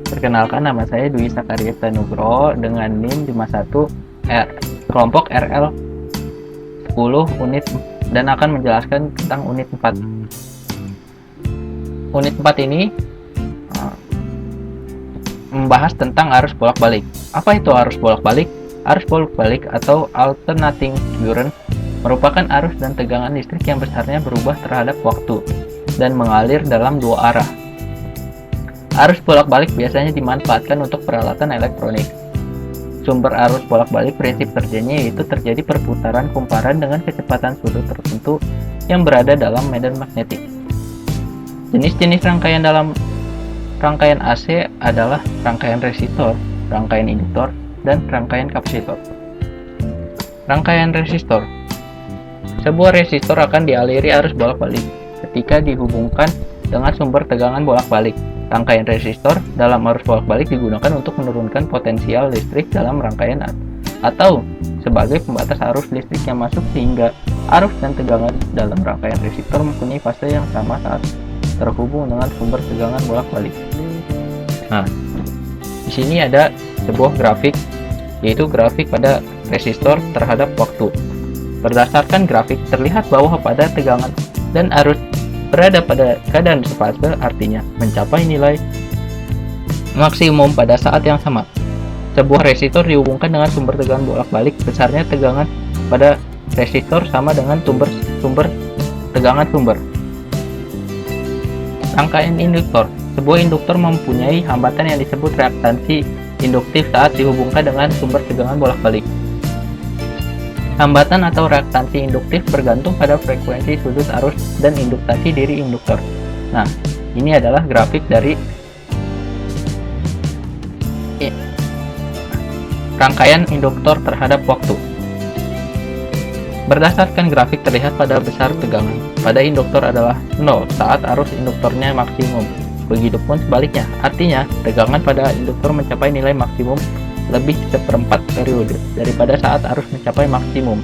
Perkenalkan, nama saya Dwi Sakaryata Nugroho dengan NIM 51 kelompok RL 10 unit dan akan menjelaskan tentang unit 4. Unit 4 ini membahas tentang arus bolak-balik. Apa itu arus bolak-balik? Arus bolak-balik atau alternating current merupakan arus dan tegangan listrik yang besarnya berubah terhadap waktu dan mengalir dalam dua arah. Arus bolak-balik biasanya dimanfaatkan untuk peralatan elektronik. Sumber arus bolak-balik prinsip kerjanya yaitu terjadi perputaran kumparan dengan kecepatan sudut tertentu yang berada dalam medan magnetik. Jenis-jenis rangkaian dalam rangkaian AC adalah rangkaian resistor, rangkaian induktor, dan rangkaian kapasitor. Rangkaian resistor. Sebuah resistor akan dialiri arus bolak-balik ketika dihubungkan dengan sumber tegangan bolak-balik. Rangkaian resistor dalam arus bolak-balik digunakan untuk menurunkan potensial listrik dalam rangkaian atau sebagai pembatas arus listrik yang masuk, sehingga arus dan tegangan dalam rangkaian resistor mempunyai fase yang sama saat terhubung dengan sumber tegangan bolak-balik. Nah, di sini ada sebuah grafik, yaitu grafik pada resistor terhadap waktu. Berdasarkan grafik terlihat bahwa pada tegangan dan arus berada pada keadaan sefase, artinya mencapai nilai maksimum pada saat yang sama. Sebuah resistor dihubungkan dengan sumber tegangan bolak-balik, besarnya tegangan pada resistor sama dengan sumber tegangan sumber. Rangkaian induktor. Sebuah induktor mempunyai hambatan yang disebut reaktansi induktif saat dihubungkan dengan sumber tegangan bolak-balik. Hambatan atau reaktansi induktif bergantung pada frekuensi sudut arus dan induktasi diri induktor. Nah, ini adalah grafik dari rangkaian induktor terhadap waktu. Berdasarkan grafik terlihat pada besar tegangan pada induktor adalah 0 saat arus induktornya maksimum. Begitupun sebaliknya, artinya tegangan pada induktor mencapai nilai maksimum lebih seperempat periode daripada saat arus mencapai maksimum.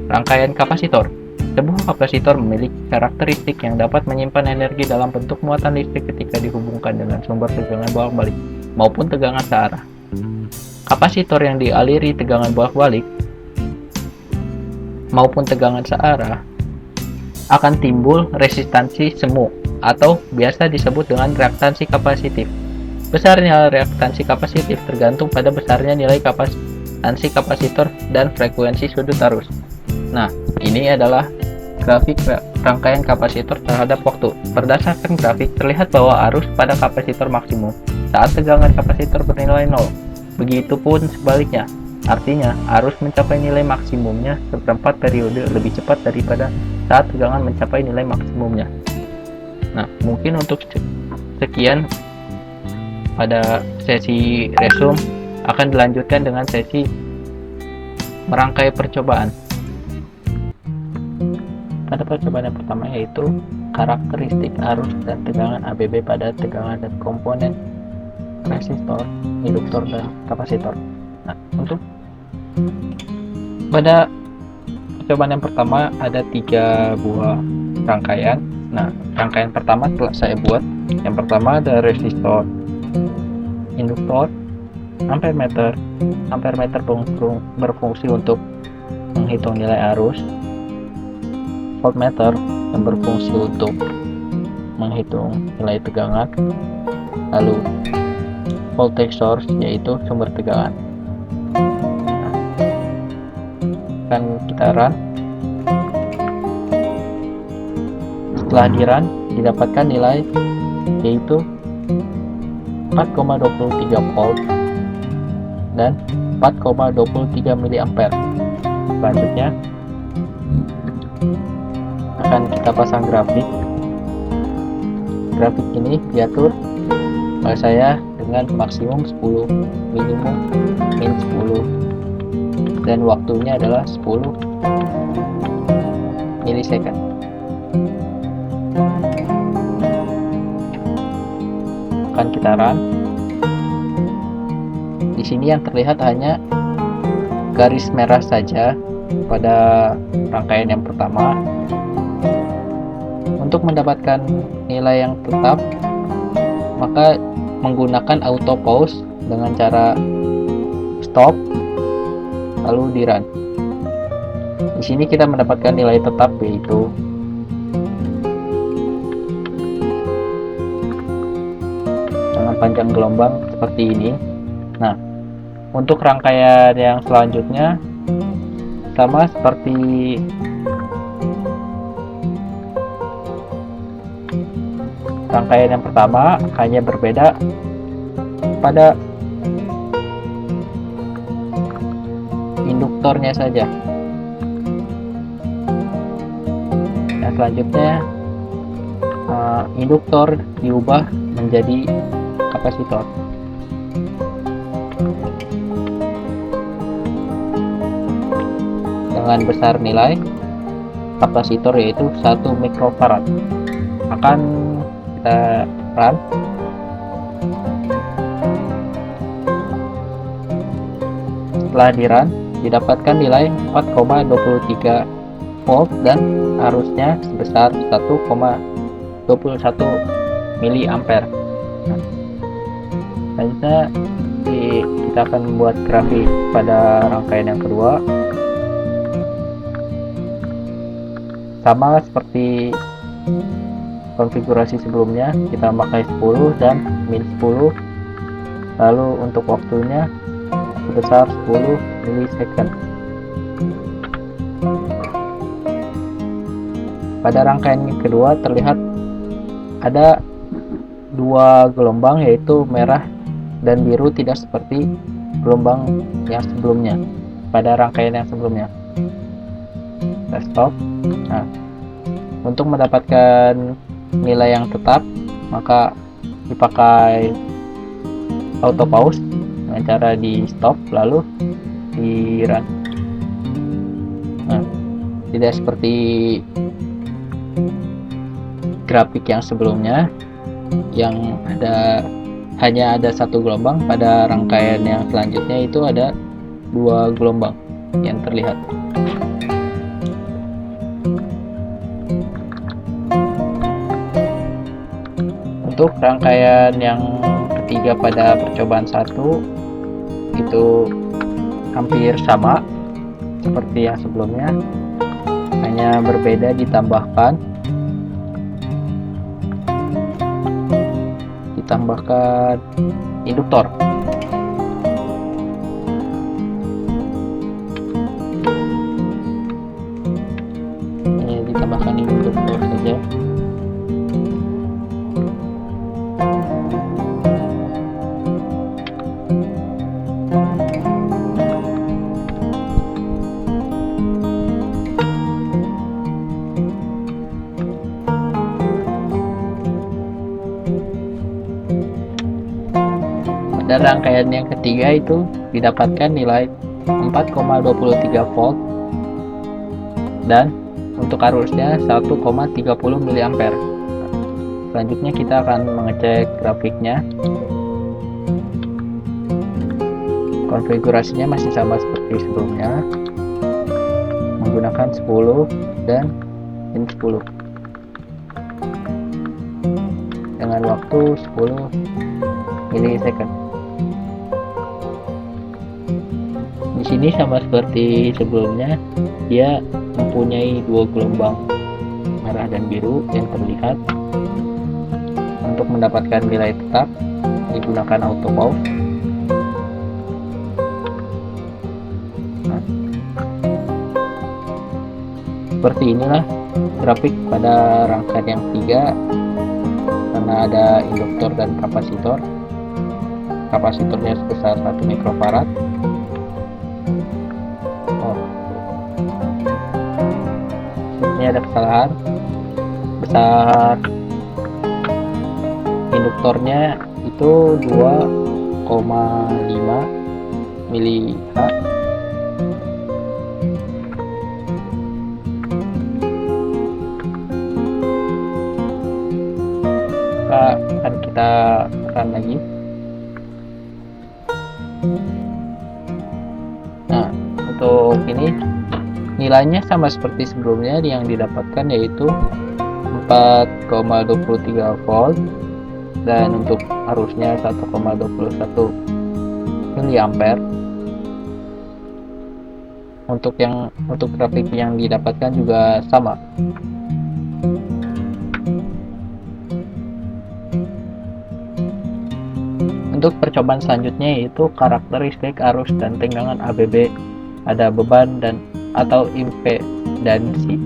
Rangkaian kapasitor. Sebuah kapasitor memiliki karakteristik yang dapat menyimpan energi dalam bentuk muatan listrik ketika dihubungkan dengan sumber tegangan bolak-balik maupun tegangan searah. Kapasitor yang dialiri tegangan bolak-balik maupun tegangan searah akan timbul resistansi semu atau biasa disebut dengan reaktansi kapasitif. Besarnya reaktansi kapasitif tergantung pada besarnya nilai kapasitansi kapasitor dan frekuensi sudut arus. Nah, ini adalah grafik rangkaian kapasitor terhadap waktu. Berdasarkan grafik terlihat bahwa arus pada kapasitor maksimum saat tegangan kapasitor bernilai 0. Begitupun sebaliknya, artinya arus mencapai nilai maksimumnya seperempat periode lebih cepat daripada saat tegangan mencapai nilai maksimumnya. Nah, mungkin untuk sekian pada sesi resume, akan dilanjutkan dengan sesi merangkai percobaan. Pada percobaan yang pertama yaitu karakteristik arus dan tegangan ABB pada tegangan dan komponen resistor, induktor, dan kapasitor. Nah, untuk pada percobaan yang pertama ada 3 buah rangkaian. Nah, rangkaian pertama telah saya buat. Yang pertama ada resistor, induktor, ampermeter. Ampermeter berfungsi untuk menghitung nilai arus. Voltmeter yang berfungsi untuk menghitung nilai tegangan. Lalu voltage source yaitu sumber tegangan. Akan kita run. Setelah di run didapatkan nilai yaitu 4,23 volt dan 4,23 mA. Selanjutnya akan kita pasang grafik. Grafik ini diatur oleh saya dengan maksimum 10, minimum min 10, dan waktunya adalah 10 milisecond. Akan kita run. Di sini yang terlihat hanya garis merah saja pada rangkaian yang pertama. Untuk mendapatkan nilai yang tetap maka menggunakan auto pause dengan cara stop lalu di run. Di sini kita mendapatkan nilai tetap, yaitu dengan panjang gelombang seperti ini. Nah, untuk rangkaian yang selanjutnya sama seperti rangkaian yang pertama, hanya berbeda pada induktornya saja. Yang selanjutnya induktor diubah menjadi kapasitor. Dengan besar nilai kapasitor yaitu 1 mikrofarad. Akan kita run. Setelah di run, didapatkan nilai 4,23 volt dan arusnya sebesar 1,21 miliampere. Selanjutnya kita akan membuat grafik pada rangkaian yang kedua. Sama seperti konfigurasi sebelumnya, kita memakai 10 dan min 10, lalu untuk waktunya sebesar 10 milisecond. Pada rangkaian kedua terlihat ada dua gelombang, yaitu merah dan biru, tidak seperti gelombang yang sebelumnya pada rangkaian yang sebelumnya. Kita stop. Nah, untuk mendapatkan nilai yang tetap, maka dipakai auto pause dengan cara di stop lalu di run. Nah, tidak seperti grafik yang sebelumnya yang hanya ada satu gelombang. Pada rangkaian yang selanjutnya itu ada dua gelombang yang terlihat. Untuk rangkaian yang ketiga pada percobaan 1 itu hampir sama seperti yang sebelumnya, hanya berbeda ditambahkan induktor. Ini ditambahkan induktor saja. Dan rangkaian yang ketiga itu didapatkan nilai 4,23 volt dan untuk arusnya 1,30 miliampere. Selanjutnya kita akan mengecek grafiknya. Konfigurasinya masih sama seperti sebelumnya, menggunakan 10 dan min 10 dengan waktu 10 milisecond. Di sini sama seperti sebelumnya, dia mempunyai dua gelombang merah dan biru yang terlihat. Untuk mendapatkan nilai tetap digunakan auto pause. Nah, seperti inilah grafik pada rangkaian yang ketiga, karena ada induktor dan kapasitor. Kapasitornya sebesar 1 mikrofarad. Ini ada kesalahan, besar induktornya itu 2,5 mili. Akan kita run lagi. Nah, untuk ini nilainya sama seperti sebelumnya yang didapatkan, yaitu 4,23 volt dan untuk arusnya 1,21 miliampere. Untuk grafik yang didapatkan juga sama. Untuk percobaan selanjutnya yaitu karakteristik arus dan tegangan ABB, ada beban dan atau impedansi.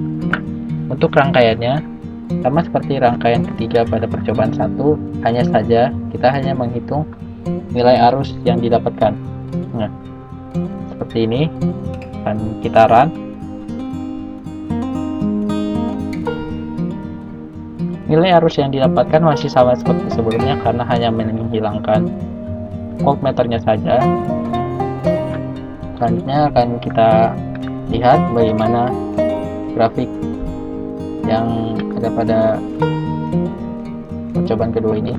Untuk rangkaiannya sama seperti rangkaian ketiga pada percobaan 1, hanya saja kita hanya menghitung nilai arus yang didapatkan. Nah, seperti ini akan kita run. Nilai arus yang didapatkan masih sama seperti sebelumnya karena hanya menghilangkan voltmeternya saja. Selanjutnya akan kita lihat bagaimana grafik yang ada pada percobaan kedua ini.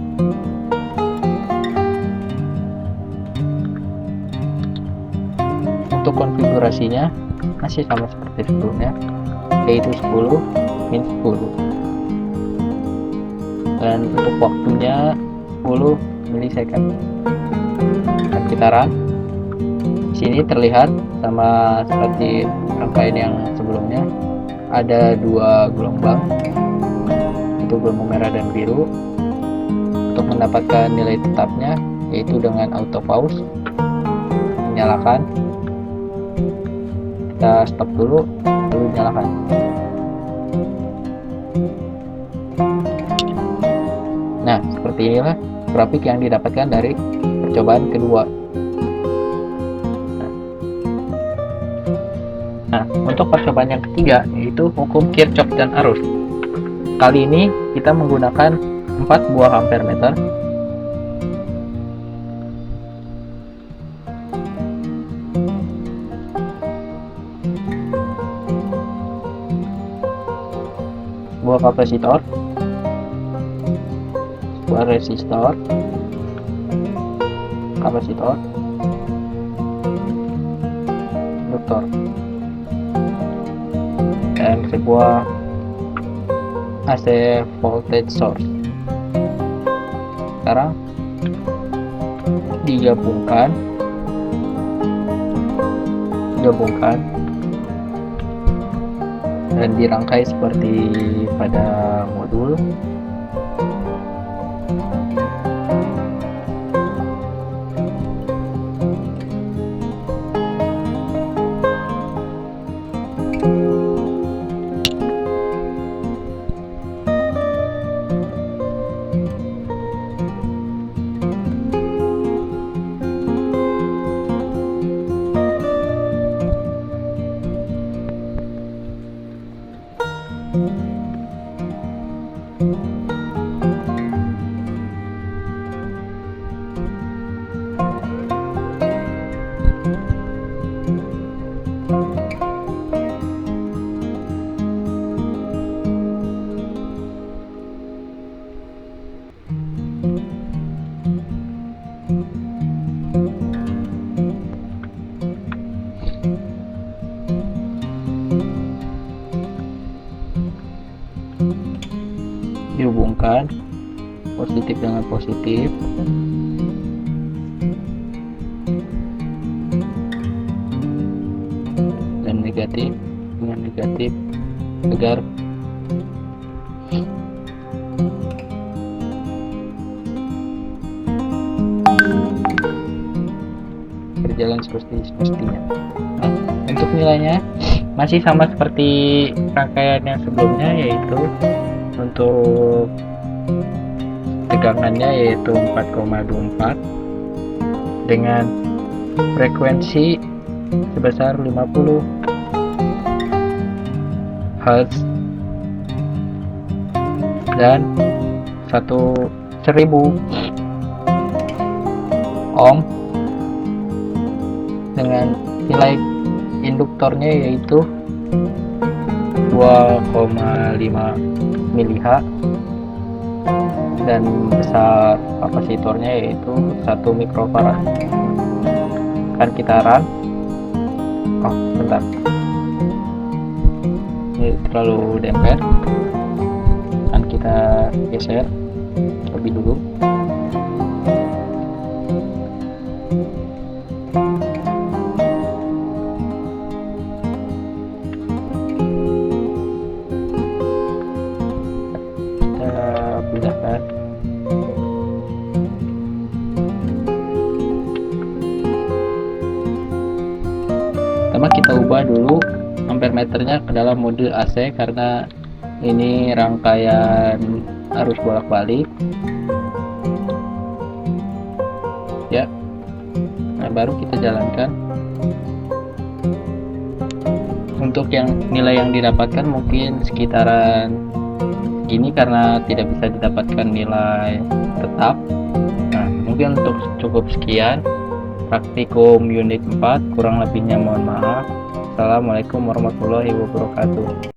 Untuk konfigurasinya masih sama seperti sebelumnya, yaitu 10 min 10. Dan untuk waktunya 10 milisecond. Dan kita run. Di sini terlihat sama seperti rangkaian yang sebelumnya, ada 2 gelombang, itu gelombang merah dan biru. Untuk mendapatkan nilai tetapnya yaitu dengan auto pause, menyalakan, kita stop dulu lalu nyalakan. Nah, seperti inilah grafik yang didapatkan dari percobaan kedua. Nah, untuk percobaan yang ketiga yaitu hukum Kirchhoff dan arus. Kali ini kita menggunakan 4 buah ampermeter. Buah kapasitor, sebuah resistor, kapasitor, induktor, dan sebuah AC voltage source. Sekarang digabungkan dan dirangkai seperti pada modul. Dihubungkan positif dengan positif, dan negatif dengan negatif agar berjalan seperti semestinya. Nah, untuk nilainya masih sama seperti rangkaian yang sebelumnya, yaitu untuk tegangannya yaitu 4,24 dengan frekuensi sebesar 50 Hz dan 1000 ohm dengan nilai induktornya yaitu 2,5 mH dan besar kapasitornya yaitu 1 mikrofarad. Akan kita run. Bentar, ini terlalu dempet, akan kita geser lebih dulu. Kita pindahkan. Pertama kita ubah dulu ampere meternya ke dalam mode AC karena ini rangkaian arus bolak-balik ya. Nah, baru kita jalankan. Untuk yang nilai yang didapatkan mungkin sekitaran gini karena tidak bisa didapatkan nilai tetap. Nah, mungkin untuk cukup sekian praktikum unit 4, kurang lebihnya mohon maaf. Assalamualaikum warahmatullahi wabarakatuh.